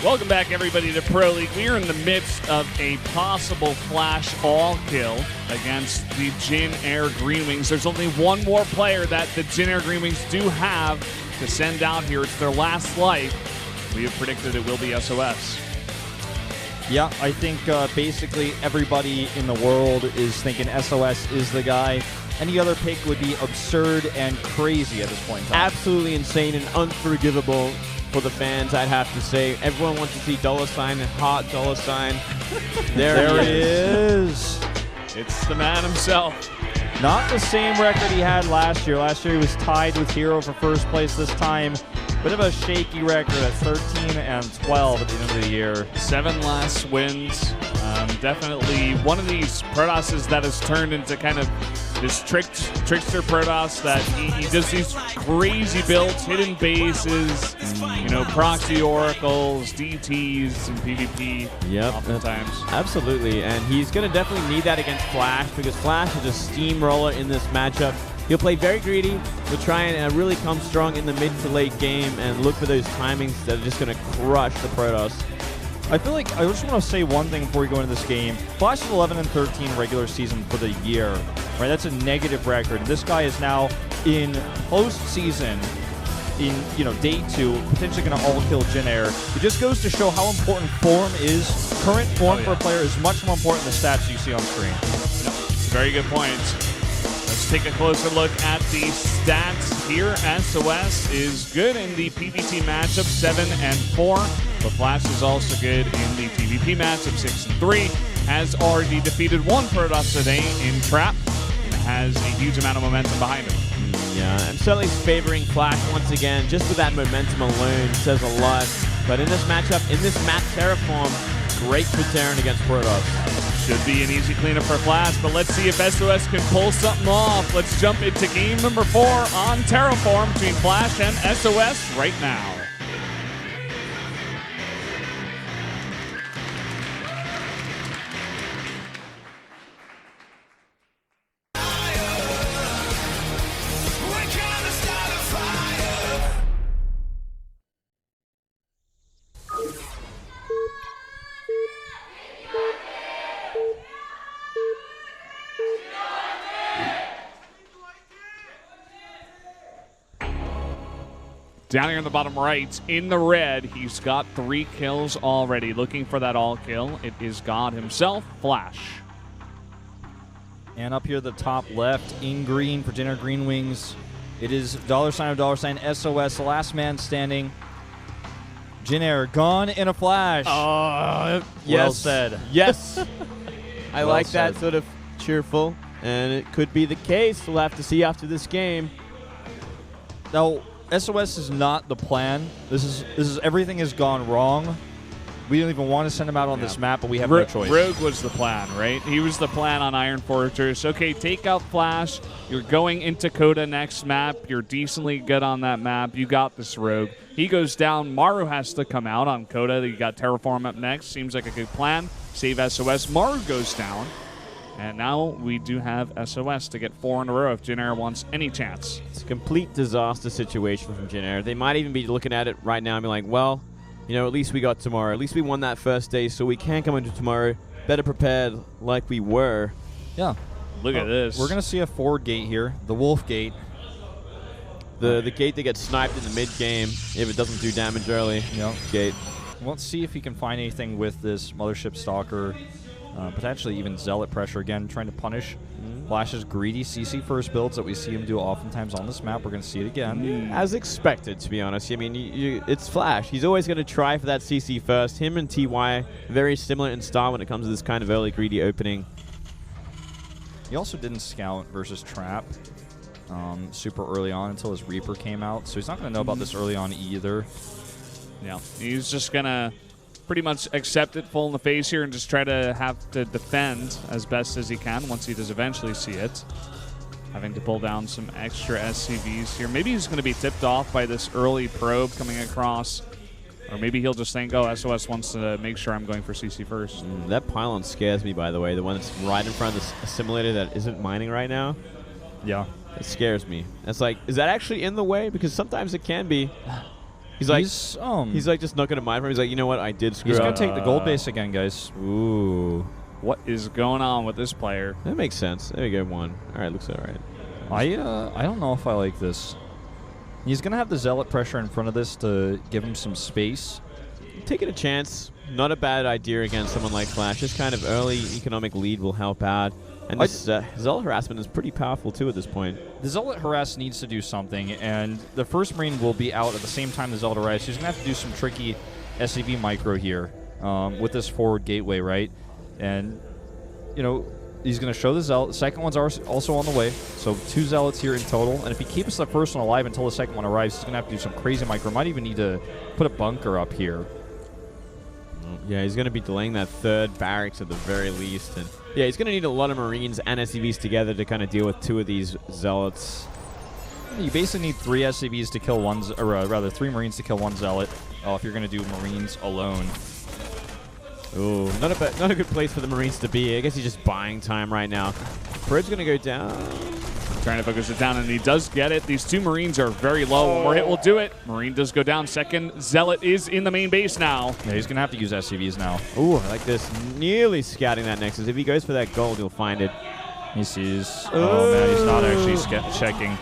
Welcome back, everybody, to Pro League. We are in the midst of a possible Flash all-kill against the Jin Air Green Wings. There's only one more player that the Jin Air Green Wings do have to send out here. It's their last life. We have predicted it will be SOS. Yeah, I think basically everybody in the world is thinking SOS is the guy. Any other pick would be absurd and crazy at this point in time. Absolutely insane and unforgivable for the fans, I'd have to say. Everyone wants to see $sign and hot $sign. There it is. It's the man himself. Not the same record he had last year. Last year he was tied with Hero for first place. This time, bit of a shaky record at 13 and 12 at the end of the year. 7 last wins. Definitely one of these Protosses that has turned into kind of this trickster Protoss that he does these crazy builds, hidden bases, you know, proxy oracles, DTs, and PvP. Yep, oftentimes. Absolutely, and he's going to definitely need that against Flash because Flash is a steamroller in this matchup. He'll play very greedy. He'll try and really come strong in the mid to late game and look for those timings that are just going to crush the Protoss. I feel like I just want to say one thing before we go into this game. Flash is 11 and 13 regular season for the year. Right, that's a negative record. This guy is now in postseason, in day 2, potentially going to all kill Jin Air. It just goes to show how important form is. Current form for a player is much more important than the stats you see on screen. Very good point. Let's take a closer look at the stats here. SOS is good in the PvT matchup, 7 and 4. But Flash is also good in the PvP matchup, 6 and 3. Has already defeated one Protoss today in Trap. And has a huge amount of momentum behind him. Yeah, I'm certainly favoring Flash once again. Just with that momentum alone says a lot. But in this matchup, in this map Terraform, great for Terran against Protoss. Should be an easy cleanup for Flash, but let's see if SOS can pull something off. Let's jump into game number 4 on Terraform between Flash and SOS right now. Down here in the bottom right, in the red, he's got 3 kills already. Looking for that all kill. It is God himself, Flash. And up here at the top left, in green for Jin Air Green Wings, it is $sign SOS, the last man standing. Jin Air gone in a flash. Yes. Well said. Yes. I Well like said. that sort of cheerful, and it could be the case. We'll have to see after this game. Now, SOS is not the plan. This is everything has gone wrong. We don't even want to send him out on this map, but we have no choice. Rogue was the plan, right? He was the plan on Iron Fortress. Okay, take out Flash. You're going into Coda next map. You're decently good on that map. You got this, Rogue. He goes down. Maru has to come out on Coda. You got Terraform up next. Seems like a good plan. Save SOS. Maru goes down. And now we do have SOS to get 4 in a row if Jin Air wants any chance. It's a complete disaster situation from Jin Air. They might even be looking at it right now and be like, well, you know, at least we got tomorrow. At least we won that first day, so we can come into tomorrow better prepared like we were. Yeah. Look at this. We're going to see a forward gate here, the Wolf Gate. The gate that gets sniped in the mid-game if it doesn't do damage early. Yep. Gate. Let's see if he can find anything with this Mothership Stalker. Potentially even Zealot pressure again, trying to punish Flash's greedy CC first builds that we see him do oftentimes on this map. We're going to see it again. As expected, to be honest. I mean, it's Flash. He's always going to try for that CC first. Him and TY, very similar in style when it comes to this kind of early greedy opening. He also didn't scout versus Trap super early on until his Reaper came out, so he's not going to know about this early on either. Yeah, he's just going to pretty much accept it full in the face here and just try to have to defend as best as he can once he does eventually see it. Having to pull down some extra SCVs here. Maybe he's going to be tipped off by this early probe coming across. Or maybe he'll just think, oh, SOS wants to make sure I'm going for CC first. That pylon scares me, by the way. The one that's right in front of the assimilator that isn't mining right now. Yeah. It scares me. It's like, is that actually in the way? Because sometimes it can be. He's like just not going to mind for him. He's like, you know what? I did screw up. He's going to take the gold base again, guys. Ooh. What is going on with this player? That makes sense. There we go, 1. All right, looks all right. I don't know if I like this. He's going to have the Zealot pressure in front of this to give him some space. Taking a chance. Not a bad idea against someone like Flash. This kind of early economic lead will help out. And this Zealot harassment is pretty powerful, too, at this point. The Zealot harass needs to do something, and the first Marine will be out at the same time the Zealot harass. He's going to have to do some tricky SCV micro here with this forward gateway, right? And, you know, he's going to show the Zealot. The second one's also on the way, so 2 Zealots here in total. And if he keeps the first one alive until the second one arrives, he's going to have to do some crazy micro. Might even need to put a bunker up here. Yeah, he's going to be delaying that 3rd barracks at the very least. And yeah, he's going to need a lot of Marines and SCVs together to kind of deal with 2 of these Zealots. You basically need 3 SCVs to kill 1, or rather 3 Marines to kill 1 Zealot. If you're going to do Marines alone. Ooh, not a good place for the Marines to be. I guess he's just buying time right now. Probe's going to go down. Trying to focus it down, and he does get it. These 2 Marines are very low. One more hit will do it. Marine does go down. Second Zealot is in the main base now. Yeah, he's going to have to use SCVs now. Ooh, I like this. Nearly scouting that Nexus. If he goes for that gold, he'll find it. He sees. Oh, man, he's not actually checking.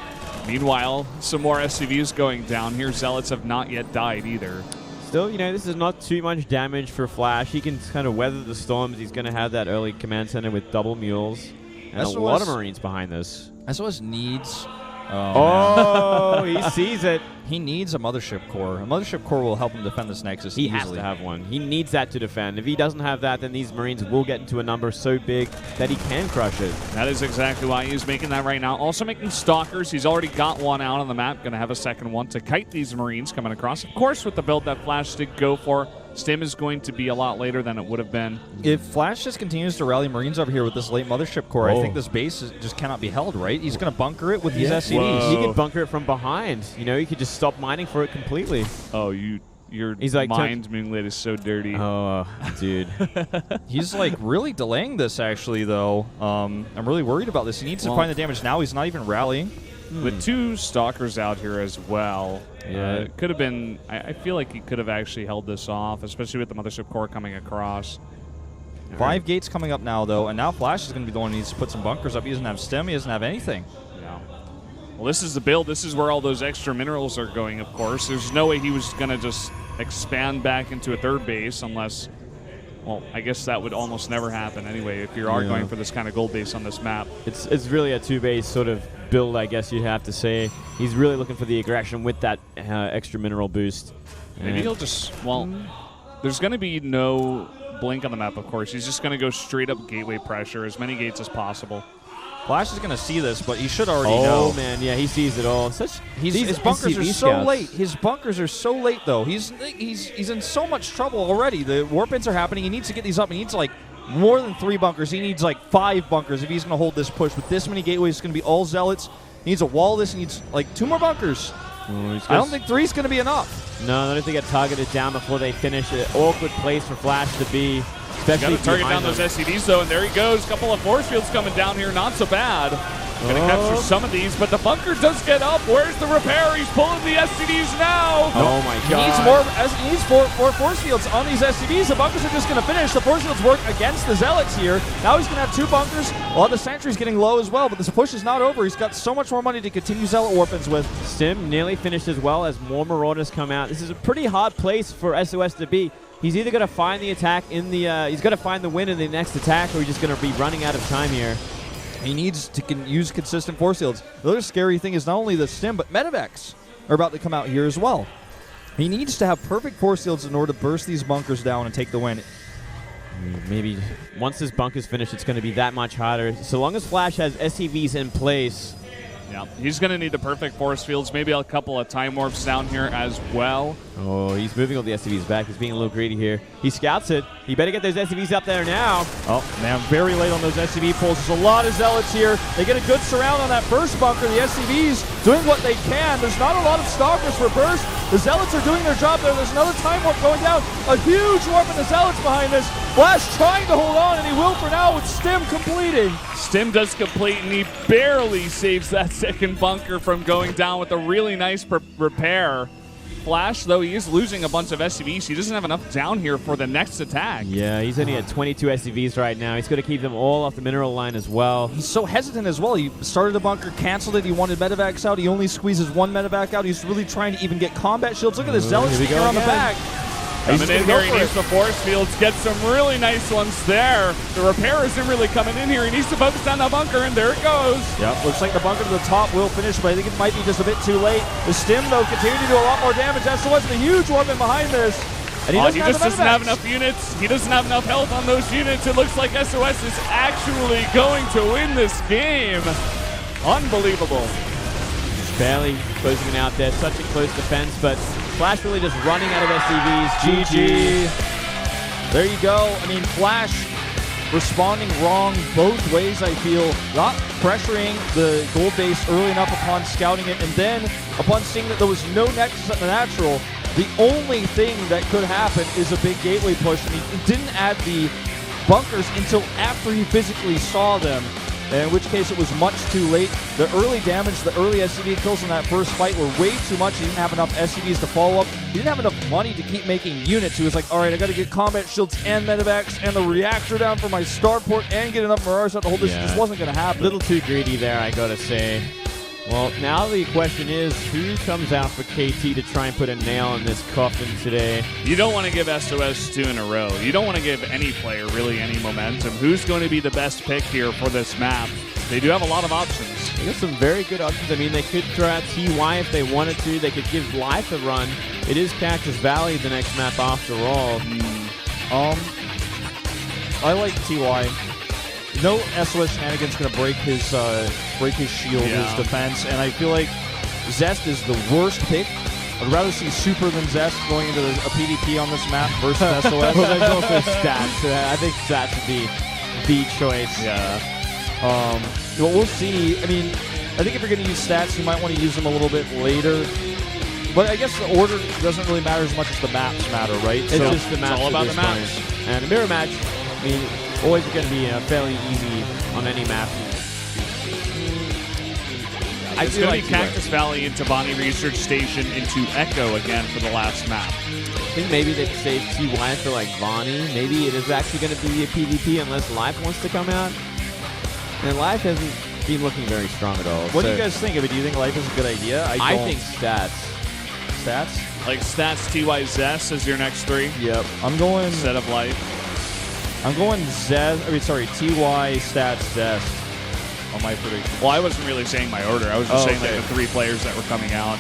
Meanwhile, some more SCVs going down here. Zealots have not yet died either. Still, you know, this is not too much damage for Flash. He can kind of weather the storms. He's going to have that early command center with double mules. And a lot of Marines behind this. SOS needs... Oh, he sees it. He needs a Mothership Core. A Mothership Core will help him defend this Nexus He easily. has to have one. He needs that to defend. If he doesn't have that, then these Marines will get into a number so big that he can crush it. That is exactly why he's making that right now. Also making Stalkers. He's already got one out on the map. Going to have a second one to kite these Marines coming across. Of course, with the build that Flash did go for, Stim is going to be a lot later than it would have been. If Flash just continues to rally Marines over here with this late Mothership Core, I think this base just cannot be held, right? He's going to bunker it with these SCVs. He could bunker it from behind. You know, he could just stop mining for it completely. Oh, your mind moonlit is so dirty. Oh, dude. He's like really delaying this actually, though. I'm really worried about this. He needs to find the damage now. He's not even rallying. With 2 Stalkers out here as well. Yeah. It could have been... I feel like he could have actually held this off, especially with the Mothership Core coming across. 5 gates coming up now, though, and now Flash is going to be the one who needs to put some bunkers up. He doesn't have Stim. He doesn't have anything. Yeah. Well, this is the build. This is where all those extra minerals are going, of course. There's no way he was going to just expand back into a 3rd base unless... Well, I guess that would almost never happen anyway if you are going for this kind of gold base on this map. It's really a 2-base sort of build, I guess you'd have to say. He's really looking for the aggression with that extra mineral boost. Maybe he'll just... Well, there's going to be no blink on the map, of course. He's just going to go straight up gateway pressure, as many gates as possible. Flash is going to see this, but he should already know. Oh, man, yeah, he sees it all. His bunkers are so late. His bunkers are so late, though. He's in so much trouble already. The warp ins are happening. He needs to get these up. He needs, like, more than 3 bunkers. He needs, like, 5 bunkers if he's going to hold this push. With this many gateways, it's going to be all Zealots. He needs a wall this. He needs, like, 2 more bunkers. I don't think 3 is going to be enough. No, I don't think they get targeted down before they finish it. Awkward place for Flash to be. Got to target down those SCVs, though, and there he goes. A couple of force fields coming down here. Not so bad. Going to capture some of these, but the bunker does get up. Where's the repair? He's pulling the SCVs now. Oh, my God. He needs more force fields on these SCVs. The bunkers are just going to finish. The force fields work against the Zealots here. Now he's going to have 2 bunkers. A lot of the sentry's getting low as well, but this push is not over. He's got so much more money to continue Zealot warp-ins with. Stim nearly finished as well as more Marauders come out. This is a pretty hard place for SOS to be. He's either going to find the attack in the... he's going to find the win in the next attack, or he's just going to be running out of time here. He needs to use consistent force fields. The other scary thing is not only the Stim, but Medivacs are about to come out here as well. He needs to have perfect force fields in order to burst these bunkers down and take the win. Maybe once this bunker's finished, it's going to be that much harder. So long as Flash has SCVs in place... Yeah, he's going to need the perfect force fields, maybe a couple of time warps down here as well. Oh, he's moving all the SCVs back. He's being a little greedy here. He scouts it. He better get those SCVs up there now. Oh, man, very late on those SCV pulls. There's a lot of Zealots here. They get a good surround on that first bunker. The SCVs doing what they can. There's not a lot of Stalkers for burst. The Zealots are doing their job there. There's another time warp going down. A huge warp in the Zealots behind this. Flash trying to hold on, and he will for now with Stim completing. Stim does complete, and he barely saves that second bunker from going down with a really nice repair. Flash, though, he is losing a bunch of SCVs. He doesn't have enough down here for the next attack. Yeah, he's only at 22 SCVs right now. He's going to keep them all off the mineral line as well. He's so hesitant as well. He started the bunker, canceled it. He wanted medevacs out. He only squeezes one medevac out. He's really trying to even get combat shields. Look at the Zealot here we sticker go on the again. back. Coming in here, he needs the force fields, get some really nice ones there. The repair isn't really coming in here. He needs to focus on the bunker, and there it goes. Yep, looks like the bunker to the top will finish, but I think it might be just a bit too late. The stim, though, continuing to do a lot more damage. SOS, the huge weapon behind this. And He just doesn't have enough units. He doesn't have enough health on those units. It looks like SOS is actually going to win this game. Unbelievable. Barely closing it out there. Such a close defense, but Flash really just running out of SCVs. GG. There you go. I mean, Flash responding wrong both ways, I feel. Not pressuring the gold base early enough upon scouting it, and then upon seeing that there was no nexus at the natural, the only thing that could happen is a big gateway push, and he didn't add the bunkers until after he physically saw them, in which case it was much too late. The early damage, the early SCV kills in that first fight were way too much. He didn't have enough SCVs to follow up. He didn't have enough money to keep making units. He was like, all right, I got to get combat shields and medevacs and the reactor down for my starport and get enough Mirage out to hold this. It just wasn't going to happen. A little too greedy there, I gotta say. Well, now the question is, who comes out for KT to try and put a nail in this coffin today? You don't want to give SOS 2 in a row. You don't want to give any player really any momentum. Who's going to be the best pick here for this map? They do have a lot of options. They got some very good options. I mean, they could throw out TY if they wanted to. They could give Life a run. It is Cactus Valley, the next map after all. I like TY. No SOS shenanigans going to break his shield, his defense, and I feel like Zest is the worst pick. I'd rather see Super than Zest going into a PvP on this map versus SOS. Well, there's also Stats. I think Stats would be the choice. Yeah. Well, we'll see. I mean, I think if you're going to use Stats, you might want to use them a little bit later. But I guess the order doesn't really matter as much as the maps matter, right? It's just the maps. It's all about the maps. Point. And a mirror match, I mean, always going to be fairly easy on any map. It's going to be Cactus Valley into Bonnie Research Station into Echo again for the last map. I think maybe they could save TY for like Vonnie. Maybe it is actually going to be a PvP unless Life wants to come out. And Life hasn't been looking very strong at all. What do you guys think of it? Do you think Life is a good idea? I think Stats. Stats? Like Stats, TY, Zest as your next three? Yep. I'm going... Instead of Life? I'm going TY, Stats, Zest on my prediction. Well, I wasn't really saying my order. I was just saying like the three players that were coming out.